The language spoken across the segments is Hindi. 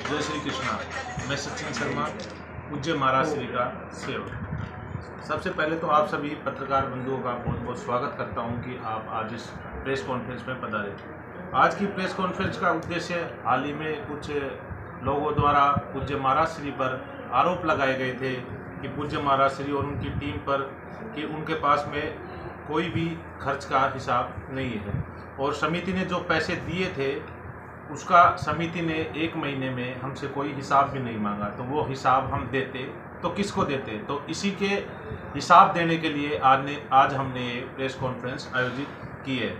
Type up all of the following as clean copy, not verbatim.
जय श्री कृष्णा। मैं सचिन शर्मा, पूज्य महाराज श्री का सेवक। सबसे पहले तो आप सभी पत्रकार बंधुओं का बहुत बहुत स्वागत करता हूं कि आप आज इस प्रेस कॉन्फ्रेंस में पधारे। आज की प्रेस कॉन्फ्रेंस का उद्देश्य हाल ही में कुछ लोगों द्वारा पूज्य महाराज श्री पर आरोप लगाए गए थे कि पूज्य महाराज श्री और उनकी टीम पर कि उनके पास में कोई भी खर्च का हिसाब नहीं है और समिति ने जो पैसे दिए थे उसका समिति ने 1 महीने में हमसे कोई हिसाब भी नहीं मांगा। तो वो हिसाब हम देते तो किसको देते? तो इसी के हिसाब देने के लिए आज हमने ये प्रेस कॉन्फ्रेंस आयोजित की है।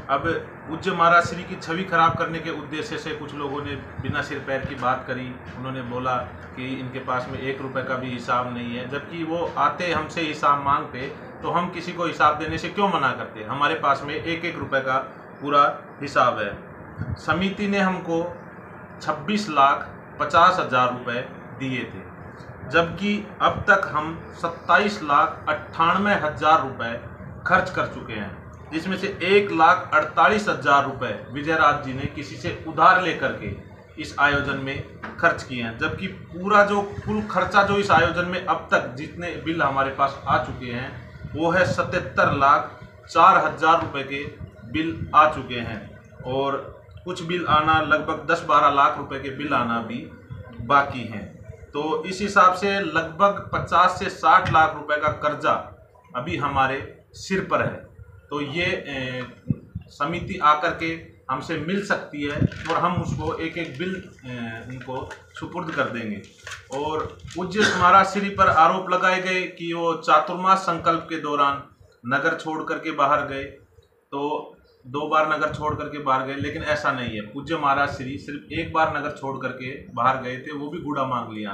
अब पूज्य महाराज श्री की छवि खराब करने के उद्देश्य से कुछ लोगों ने बिना सिर पैर की बात करी। उन्होंने बोला कि इनके पास में 1 रुपये का भी हिसाब नहीं है, जबकि वो आते हमसे हिसाब मांगते तो हम किसी को हिसाब देने से क्यों मना करते? हमारे पास में 1-1 रुपये का पूरा हिसाब है। समिति ने हमको 26,50,000 रुपये दिए थे, जबकि अब तक हम 27,98,000 रुपये खर्च कर चुके हैं, जिसमें से 1,48,000 रुपये विजयराज जी ने किसी से उधार लेकर के इस आयोजन में खर्च किए हैं। जबकि पूरा जो कुल खर्चा जो इस आयोजन में अब तक जितने बिल हमारे पास आ चुके हैं वो है 77,04,000 रुपये के बिल आ चुके हैं और कुछ बिल आना लगभग 10-12 लाख रुपए के बिल आना भी बाकी हैं। तो इस हिसाब से लगभग 50 से 60 लाख रुपए का कर्जा अभी हमारे सिर पर है। तो ये समिति आकर के हमसे मिल सकती है और हम उसको एक-एक बिल उनको सुपुर्द कर देंगे। और पूज्य महाराज श्री पर आरोप लगाए गए कि वो चातुर्मास संकल्प के दौरान नगर छोड़ करके बाहर गए, तो 2 बार नगर छोड़ करके बाहर गए, लेकिन ऐसा नहीं है। पूज्य महाराज श्री सिर्फ 1 बार नगर छोड़ करके बाहर गए थे, वो भी गूढ़ा मांग लिया।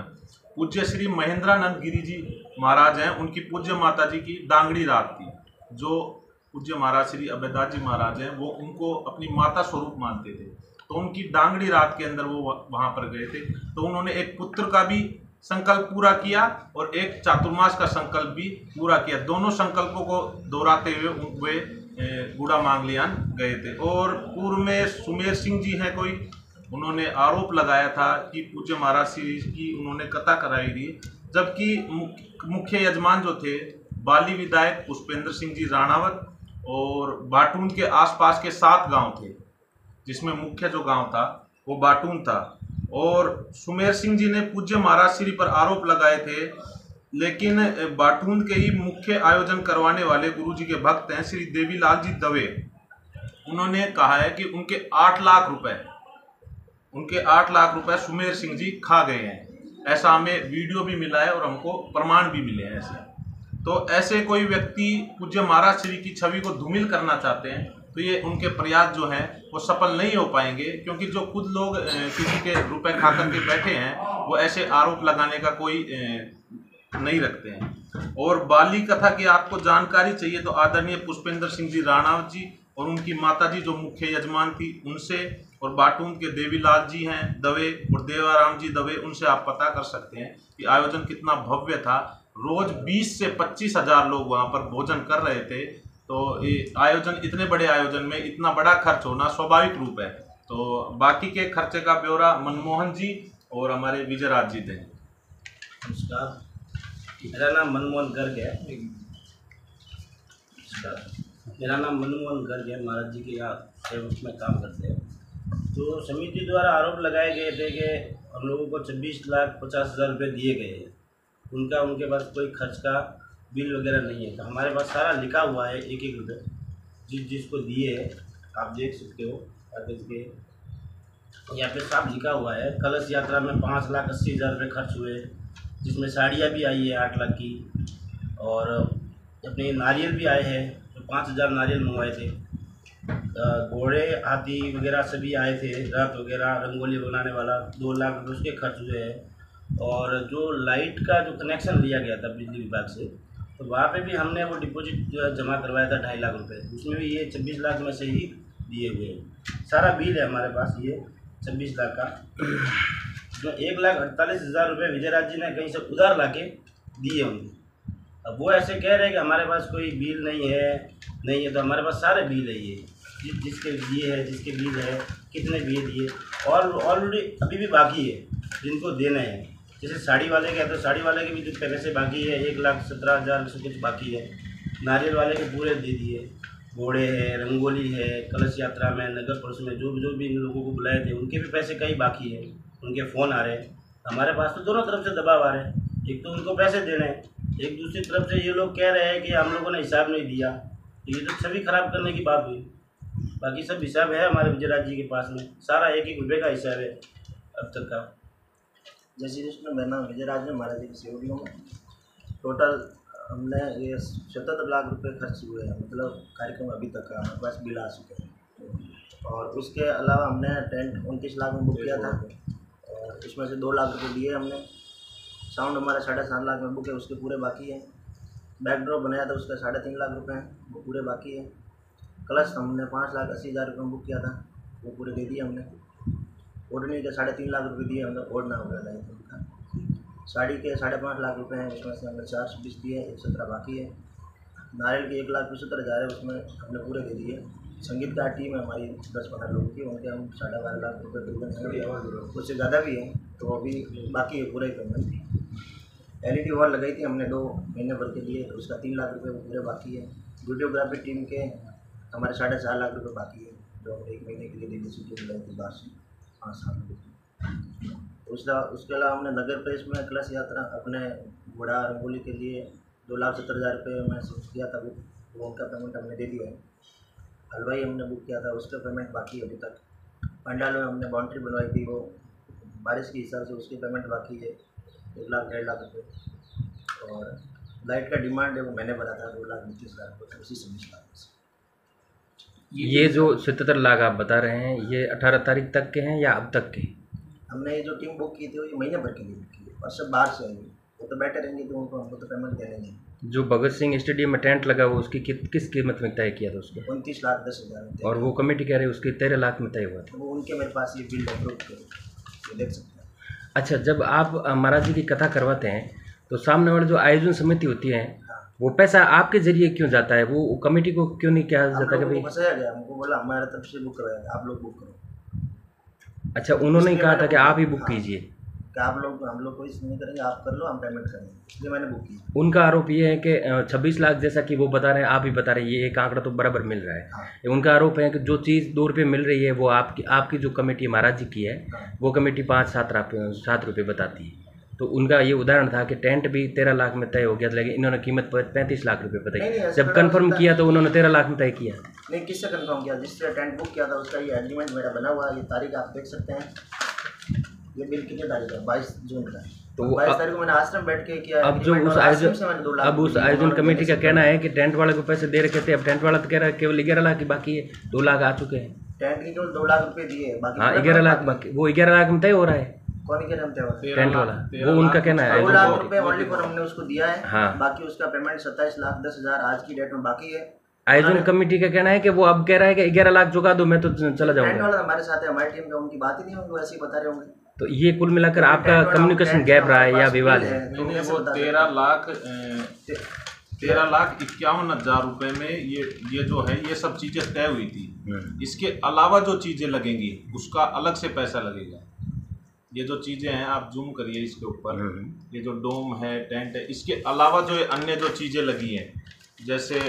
पूज्य श्री महेंद्रानंद गिरी जी महाराज हैं, उनकी पूज्य माता जी की दांगड़ी रात थी। जो पूज्य महाराज श्री अभयदास जी महाराज हैं वो उनको अपनी माता स्वरूप मानते थे, तो उनकी दांगड़ी रात के अंदर वो वहाँ पर गए थे। तो उन्होंने एक पुत्र का भी संकल्प पूरा किया और एक चातुर्मास का संकल्प भी पूरा किया। दोनों संकल्पों को दोहराते हुए वे गूढ़ा मांगलियान गए थे। और पूर्व में सुमेर सिंह जी हैं कोई, उन्होंने आरोप लगाया था कि पूज्य महाराज श्री की उन्होंने कथा कराई थी, जबकि मुख्य यजमान जो थे बाली विधायक पुष्पेंद्र सिंह जी राणावत और बाटून के आसपास के 7 गांव थे, जिसमें मुख्य जो गांव था वो बाटून था। और सुमेर सिंह जी ने पूज्य महाराज श्री पर आरोप लगाए थे, लेकिन बाटून के ही मुख्य आयोजन करवाने वाले गुरु जी के भक्त हैं श्री देवीलाल जी दवे, उन्होंने कहा है कि उनके 8 लाख रुपए सुमेर सिंह जी खा गए हैं। ऐसा हमें वीडियो भी मिला है और हमको प्रमाण भी मिले हैं ऐसे। तो ऐसे कोई व्यक्ति पूज्य महाराज श्री की छवि को धूमिल करना चाहते हैं तो ये उनके प्रयास जो हैं वो सफल नहीं हो पाएंगे, क्योंकि जो खुद लोग किसी के रुपए खा करके बैठे हैं वो ऐसे आरोप लगाने का कोई नहीं रखते हैं। और बाली कथा की आपको जानकारी चाहिए तो आदरणीय पुष्पेंद्र सिंह जी राणावत जी और उनकी माता जी जो मुख्य यजमान थी उनसे, और बाटून के देवीलाल जी हैं दवे और देवाराम जी दवे, उनसे आप पता कर सकते हैं कि आयोजन कितना भव्य था। रोज 20 से 25 हजार लोग वहाँ पर भोजन कर रहे थे। तो ये आयोजन, इतने बड़े आयोजन में इतना बड़ा खर्च होना स्वाभाविक रूप है। तो बाकी के खर्चे का ब्यौरा मनमोहन जी और हमारे विजयराज जी दें। नमस्कार, मेरा नाम मनमोहन गर्ग है। महाराज जी के यहाँ सेवक में काम करते हैं। तो समिति द्वारा आरोप लगाए गए थे कि हम लोगों को 26,50,000 रुपये दिए गए हैं, उनके पास कोई खर्च का बिल वगैरह नहीं है। तो हमारे पास सारा लिखा हुआ है 1-1 रुपये जिसको दिए है, आप देख सकते हो कागज के यहाँ पे साफ लिखा हुआ है। कलश यात्रा में 5,80,000 रुपये खर्च हुए, जिसमें साड़ियाँ भी आई है 8 लाख की, और अपने नारियल भी आए हैं, तो 5,000 नारियल मंगवाए थे। घोड़े हाथी वगैरह सभी आए थे, रथ वगैरह रंगोली बनाने वाला 2 लाख रुपये उसके खर्च हुए हैं। और जो लाइट का जो कनेक्शन लिया गया था बिजली विभाग से, तो वहाँ पे भी हमने वो डिपॉजिट जमा करवाया था 2.5 लाख रुपये, उसमें भी ये 26 लाख में से ही दिए हुए हैं। सारा बिल है हमारे पास ये 26 लाख का, जो 1,48,000 रुपये विजयराज जी ने कहीं से उधार ला के दिए उनको। अब वो ऐसे कह रहे हैं कि हमारे पास कोई बिल नहीं है, तो हमारे पास सारे बिल है, ये जिसके दिए है, जिसके बिल है कितने दिए और ऑलरेडी अभी भी बाकी है जिनको देना है। जैसे साड़ी वाले के तो साड़ी वाले के भी जो पैसे बाकी है 1,17,000 से कुछ बाकी है। नारियल वाले के पूरे दे दिए। घोड़े है, रंगोली है, कलश यात्रा में, नगर परिषद में जो भी इन लोगों को बुलाए थे उनके भी पैसे कई बाकी है। उनके फ़ोन आ रहे हैं। हमारे पास तो दोनों तरफ से दबाव आ रहे हैं। एक तो उनको पैसे देने हैं, एक दूसरी तरफ से ये लोग कह रहे हैं कि हम लोगों ने हिसाब नहीं दिया। ये तो छवि खराब करने की बात हुई। बाकी सब हिसाब है हमारे विजयराज जी के पास में, सारा एक रुपये का हिसाब है अब तक का। जैसे जिसमें मेरा नाम विजयराज है, महाराज जी की सेवड़ियों में टोटल हमने ये 77 लाख रुपए खर्च हुए हैं। मतलब कार्यक्रम अभी तक का हमारे पास बिल आ चुके हैं। और उसके अलावा हमने टेंट 29 लाख में बुक किया था और उसमें से 2 लाख रुपये दिए हमने। साउंड हमारा 7.5 लाख में बुक है, उसके पूरे बाकी है। बैकड्रॉप बनाया था उसका 3.5 लाख रुपए हैं, वो पूरे बाकी है। कलश हमने 5,80,000 रुपये में बुक किया था, वो पूरे दे दिए हमने। ओढ़नी के 3.5 लाख रुपये दिए हमने, ओढ़ना हो गया था उनका। साड़ी के 5.5 लाख रुपए हैं, उसमें से हमने 420 दिए, 117 बाकी है। नारियल के 1,75,000 है, उसमें हमने पूरे दे दिए। संगीतकार टीम है हमारी 10-15 लोगों की, उनके हम 12.5 लाख रुपये तकरीबन, उससे ज़्यादा भी है तो अभी बाकी है पूरा ही पेमेंट। LED वॉल लगाई थी हमने 2 महीने भर के लिए, तो उसका 3 लाख रुपये वो पूरे बाकी है। वीडियोग्राफी टीम के हमारे 4.5 लाख रुपये बाकी है, जो हम 1 महीने के लिए देखिए शूटिंग लगाई थी 12 से 5 साल में। उसके अलावा हमने नगर प्रेस में कलश यात्रा अपने घोड़ा रंगोली के लिए 2,70,000 रुपये में से किया था, वो उनका पेमेंट हमने दे दिया है। हलवाई हमने बुक किया था, उसका पेमेंट बाकी है अभी तक। पंडाल में हमने बाउंड्री बनवाई थी, वो बारिश के हिसाब से उसकी पेमेंट बाकी है 1 लाख 1.5 लाख रुपये। और लाइट का डिमांड है वो मैंने भरा था 2,29,000 रुपये, उसी से 20 लाख से। ये जो 77 लाख आप बता रहे हैं ये 18 तारीख तक के हैं या अब तक के? हमने ये जो टीम बुक की थी वो ये महीने भर के लिए बुक की है, और सब बाहर से आएंगे, वो तो बैठे रहेंगे तो हमको तो पेमेंट देने नहीं। जो भगत सिंह स्टेडियम में टेंट लगा हुआ उसकी किस कीमत में तय किया था उसको? 29,10,000। और वो कमेटी कह रही है उसकी 13 लाख में तय हुआ था। वो उनके मेरे पास ये बिल अप्रूव कर देख सकते हैं। अच्छा, जब आप महाराज जी की कथा करवाते हैं तो सामने वाले जो आयोजन समिति होती है वो पैसा आपके जरिए क्यों जाता है? वो कमेटी को क्यों नहीं कहा जाता कि भाई? फंसाया गया, हमको बोला हमारे तरफ से बुक करवाया, आप लोग बुक करो। अच्छा, उन्होंने ही कहा था कि आप ही बुक कीजिए कि आप लोग, हम लोग कोई नहीं करेंगे, आप कर लो, हम पेमेंट करेंगे, इसलिए मैंने बुक की। उनका आरोप ये है कि 26 लाख जैसा कि वो बता रहे हैं, आप ही बता रहे हैं, ये एक आंकड़ा तो बराबर मिल रहा है। हाँ। उनका आरोप है कि जो चीज़ 2 रुपये मिल रही है वो आपकी जो कमेटी महाराज जी की है वो कमेटी 5-7 रुपये बताती है। तो उनका ये उदाहरण था कि टेंट भी 13 लाख में तय हो गया था, लेकिन इन्होंने कीमत 35 लाख रुपये बताई। जब कंफर्म किया तो उन्होंने 13 लाख में तय किया। नहीं, किससे कंफर्म किया? जिससे टेंट बुक किया था उसका ये एग्रीमेंट मेरा बना हुआ है, ये तारीख आप देख सकते हैं। ये बिल कितनी तारीख है? 22 जून का। तो 22 तारीख को मैंने आश्रम बैठ के किया। अब जो उस आयोजन कमेटी का कहना है कि टेंट वाले को पैसे दे रखे थे, अब टेंट वाला तो कह रहा है केवल 11 लाख की बाकी है, 2 लाख आ चुके हैं। टेंट के केवल 2 लाख रुपए दिए, बाकी हाँ 11 लाख बाकी, वो 11 लाख में तय हो रहा है। कौन के नाम थे? टेंट वाला, वो उनका कहना है 2 लाख रुपए ओनली फॉर हमने उसको दिया है। हाँ। बाकी उसका पेमेंट 27,10,000 आज की डेट में बाकी है। आयोजन कमेटी का कहना है कि वो अब कह रहा है कि 11 लाख चुका दो, मैं तो चला टेंट जाऊंगा। वाला हमारे साथ है, हमारी टीम में, उनकी बात ही नहीं होंगी, वैसे ही बता रहे होंगे। तो ये कुल मिलाकर आपका कम्युनिकेशन गैप रहा है या विवाद है? वो 13,51,000 रुपए में ये जो है ये सब चीजें तय हुई थी। इसके अलावा जो चीजें लगेंगी उसका अलग से पैसा लगेगा। ये जो चीजें हैं आप जूम करिए इसके ऊपर, ये जो डोम है, टेंट है, इसके अलावा जो अन्य जो चीजें लगी हैं जैसे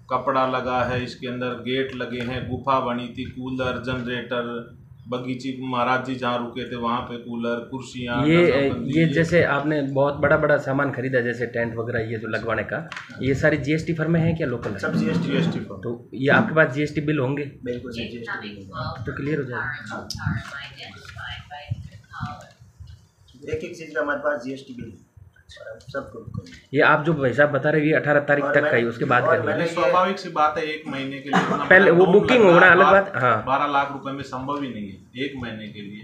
कपड़ा लगा है, इसके अंदर गेट लगे हैं, गुफा बनी थी, कूलर, जनरेटर, बगीची, महाराज जी जहाँ रुके थे वहाँ पे कूलर, कुर्सियाँ, ये जैसे आपने बहुत बड़ा सामान खरीदा जैसे टेंट वगैरह ये जो लगवाने का, ये सारी जीएसटी फर्म है क्या लोकल है? सब जीएसटी फर्म। तो ये आपके पास जीएसटी बिल होंगे? बिल्कुल जीएसटी तो क्लियर हो जाएगा। एक चीज़ का हमारे पास जीएसटी बिल सब। ये आप जो हिसाब बता रहे हैं ये 18 तारीख तक का ही, उसके बाद का स्वाभाविक सी बात है, 1 महीने के लिए पहले वो बुकिंग होना अलग बात। हाँ, 12 लाख रुपए में संभव ही नहीं है 1 महीने के लिए।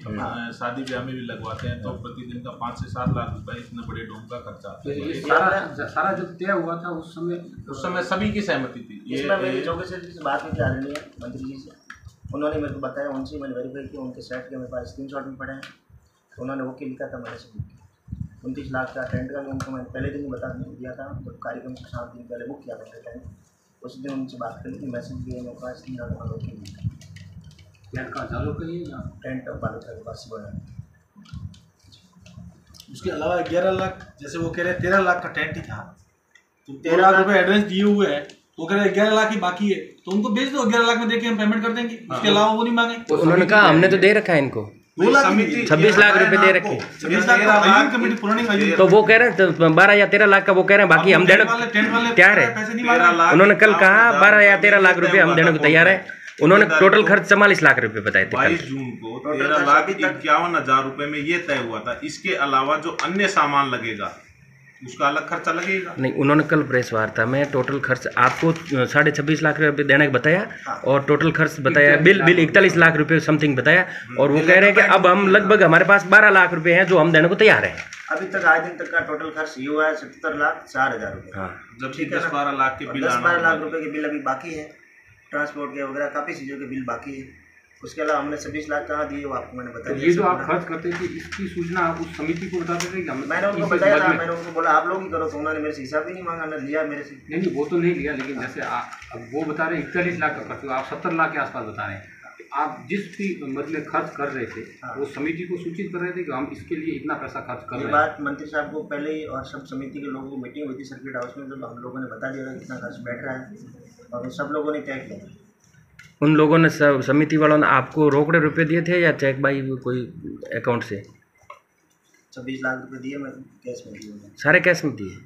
शादी ब्याह में भी लगवाते हैं तो प्रतिदिन का 5 से 7 लाख रुपए इतने बड़े डोम का खर्चा आता है। सारा जो तय हुआ था उस समय सभी की सहमति थी। इसमें मेरी जोगेश्वर जी से बात हुई थी आदरणीय मंत्री जी से, उन्होंने मेरे को बताया, उनसे मैंने वेरीफाई किया, उनके सेट के मेरे पास स्क्रीनशॉट भी पड़े हैं। तो उन्होंने ओके लिखा था, मैंने से 29 लाख का टेंट का भी उनको मैंने पहले दिन ही बता दिया था, जब कार्यक्रम से 7 दिन पहले बुक किया था टेंट। उस दिन उनसे बात करी थी, मैसेज भी मेरे पास 3 ओके लिखा। टेंट का चालू करिए या टेंट पालिका के पास हुआ है। उसके अलावा 11 लाख, जैसे वो कह रहे हैं 13 लाख का टेंट ही था, तो 2 13 लाख लाख रुपए एडवांस दिए हुए हैं, वो कह रहे हैं 11 लाख ही बाकी है, तो उनको भेज दो, 11 लाख में देके हम पेमेंट कर देंगे, उसके अलावा वो नहीं मांगे। तो उन्होंने कहा हमने तो दे रखा है इनको 2 लाख समिति 26 लाख रुपए दे रखे। 26 लाख का आयोजन कमेटी पुरानी आयोजन तो वो कह रहे हैं 12 या 13 लाख का वो कह रहे हैं, बाकी हम देने तैयार है। पैसे नहीं मांगे। उन्होंने कल कहा 12 या 13 लाख रुपए हम देने को तैयार है। उन्होंने टोटल खर्च 44 लाख रुपए बताए थे 22 जून को 13,51,000 रुपए में ये तय हुआ था। इसके अलावा जो अन्य सामान लगेगा उसका अलग खर्चा लगेगा। नहीं, उन्होंने कल प्रेस वार्ता में टोटल खर्च आपको 26.5 लाख रुपए देने का बताया और टोटल खर्च बताया बिल 41 लाख रुपए समथिंग बताया, और वो कह रहे हैं कि अब हम लगभग हमारे पास 12 लाख रुपए हैं जो हम देने को तैयार हैं। अभी तक आज दिन तक का टोटल खर्च ये हुआ है 77,04,000 रुपये। हाँ, जबकि 10-12 लाख के बिल 10-12 लाख रुपए के बिल अभी बाकी है, ट्रांसपोर्ट के वगैरह काफ़ी चीज़ों के बिल बाकी है। उसके अलावा हमने 26 लाख कहाँ दिए वो आपको मैंने बता तो दिया। ये जो आप खर्च करते थे इसकी सूचना आप उस समिति को बताते थे कि मैंने उनको बताया था, मैंने उनको बोला आप लोग ही करो, तो उन्होंने मेरे से हिसाब भी नहीं मांगा, न लिया मेरे से। नहीं वो तो नहीं लिया, लेकिन जैसे अब वो बता रहे हैं 41 लाख का खर्च हुआ, आप 70 लाख के आसपास बता रहे हैं। आप जिस भी मतलब खर्च कर रहे थे वो समिति को सूचित कर रहे थे कि हम इसके लिए इतना पैसा खर्च कर ये रहे हैं। बात मंत्री साहब को पहले ही और सब समिति के लोगों को मीटिंग हुई थी सर्किट हाउस में, जब हम लोगों ने बता दिया था कितना खर्च बैठ रहा है और सब लोगों ने तय किया। उन लोगों ने समिति वालों ने आपको रोकड़े रुपए दिए थे या चेक बाई कोई अकाउंट से? 26 लाख रुपए दिए, मैं कैश में दिए। सारे कैश में दिए।